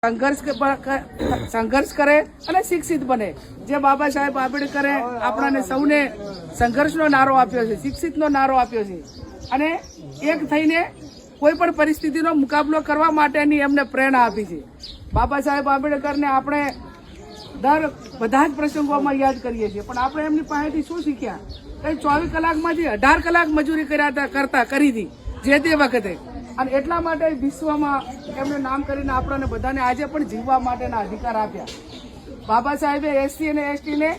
સંઘર્ષ કરે અને શિક્ષિત બને। જે બાબા સાહેબ આંબેડકરે આપણાને સૌને સંઘર્ષનો નારો આપ્યો છે, શિક્ષિતનો નારો આપ્યો છે અને એક થઈને કોઈ પણ પરિસ્થિતિનો મુકાબલો કરવા માટેની એમને પ્રેરણા આપી છે। બાબા સાહેબ આંબેડકરને આપણે બધા જ પ્રસંગોમાં યાદ કરીએ છીએ, પણ આપણે એમની પાસેથી શું શીખ્યા? કઈ 24 કલાકમાંથી 18 કલાક મજૂરી કરી હતી જે તે વખતે, અને એટલા માટે વિશ્વમાં એમને નામ કરીને આપણને બધાને આજે પણ જીવવા માટેના અધિકાર આપ્યા। બાબા સાહેબે એસસી અને એસટીને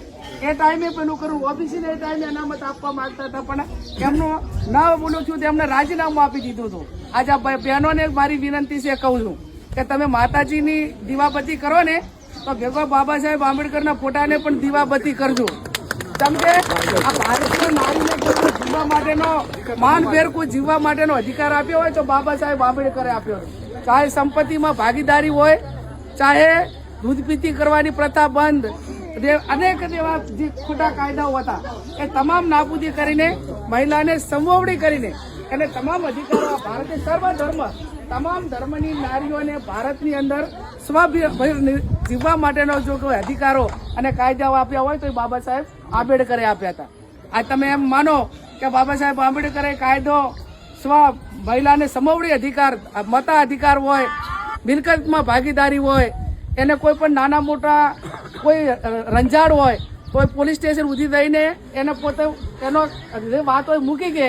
એ ટાઈમે પેલું કરવું, ઓબીસીને એ ટાઈમે અનામત આપવા માંગતા હતા, પણ એમનું ન બોલું છું એમને રાજીનામું આપી દીધું હતું। આજે બહેનોને મારી વિનંતી છે, કહું છું કે તમે માતાજીની દીવાબત્તી કરો ને તો ભેગો બાબા સાહેબ આંબેડકરના ફોટાને પણ દીવાબત્તી કરજો। કેમ કે આ ભારતીય નારીને જીવવા માટેનો માનભેર કોઈ જીવવા માટેનો અધિકાર આપ્યો હોય તો બાબા સાહેબ આંબેડકરે આપ્યો છે। ચાહે સંપત્તિમાં ભાગીદારી હોય, ચાહે દૂધ પીતી કરવાની પ્રથા બંધ, અનેક એવા જે ખોટા કાયદાઓ હતા એ તમામ નાબૂદી કરીને મહિલાને સંવોવડી કરીને એને તમામ અધિકારો ભારતે સર્વધર્મ તમામ ધર્મની નારીઓને ભારતની અંદર જીવવા માટેનો જો કોઈ અધિકારો અને કાયદાઓ આપ્યા હોય તો એ બાબા સાહેબ આંબેડકરે આપ્યા હતા। આ તમે એમ માનો કે બાબા સાહેબ આંબેડકરે કાયદો મહિલાને સમવડી અધિકાર, મતાધિકાર હોય, મિલકતમાં ભાગીદારી હોય, એને કોઈ પણ નાના મોટા કોઈ રંજાડ હોય તો પોલીસ સ્ટેશન ઉધી થઈને એને પોતે એનો જે વાત હોય મૂકી કે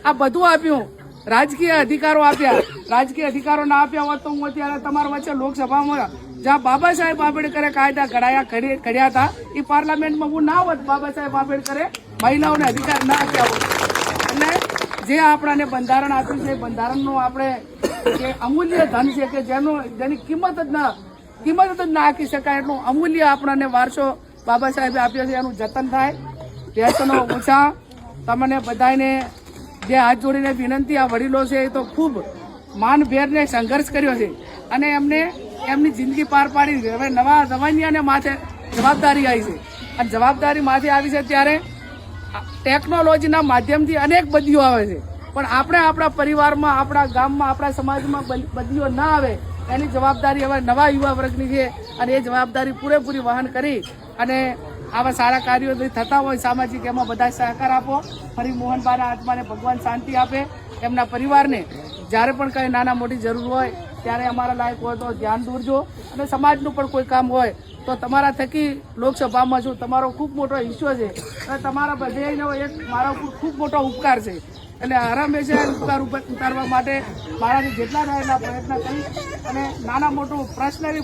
આ બધું આપ્યું, રાજકીય અધિકારો આપ્યા। રાજકીય અધિકારો ના આપ્યા હોત તો હું અત્યારે તમારા વચ્ચે લોકસભામાં જ્યાં બાબા સાહેબ આંબેડકરે કાયદા ઘડ્યા હતા એ પાર્લામેન્ટમાં હું ના હોત, બાબા સાહેબ આંબેડકરે મહિલાઓને અધિકાર ના આપ્યા હોત। એટલે જે આપણાને બંધારણ આપ્યું છે, બંધારણનું આપણે જે અમૂલ્ય ધન છે કે જેની કિંમત જ ના આંકી શકાય એટલું અમૂલ્ય આપણાને વારસો બાબા સાહેબે આપ્યો છે, એનું જતન થાય। વ્યસનો ઓછા। તમને બધાને જે હાથ જોડીને વિનંતી, આ વડીલો છે એ તો ખૂબ માનભેરને સંઘર્ષ કર્યો છે અને એમને એમની જિંદગી પાર પાડી। હવે નવા રવાનિયાને માથે જવાબદારી આવી છે અને જવાબદારી માથે આવી છે ત્યારે ટેકનોલોજીના માધ્યમથી અનેક બદલીઓ આવે છે, પણ આપણે આપણા પરિવારમાં, આપણા ગામમાં, આપણા સમાજમાં બદલીઓ ના આવે એની જવાબદારી હવે નવા યુવા વર્ગની છે અને એ જવાબદારી પૂરેપૂરી વહન કરી અને આવા સારા કાર્યો થતા હોય સામાજિક, એમાં બધા સહકાર આપો। ફરી મોહનબાના આત્માને ભગવાન શાંતિ આપે, એમના પરિવારને જ્યારે પણ કંઈ નાના મોટી જરૂર હોય ત્યારે અમારા લાયક હોય તો ધ્યાન દોરજો, અને સમાજનું પણ કોઈ કામ હોય તો તમારા થકી લોકસભામાં છું, તમારો ખૂબ મોટો હિસ્સો છે અને તમારા બધાનો એક મારા ખૂબ મોટો ઉપકાર છે। એટલે હંમેશા ઉપકાર ઉતારવા માટે મારાથી જેટલા થાય એટલા પ્રયત્ન કરી અને નાના મોટું પર્સનલી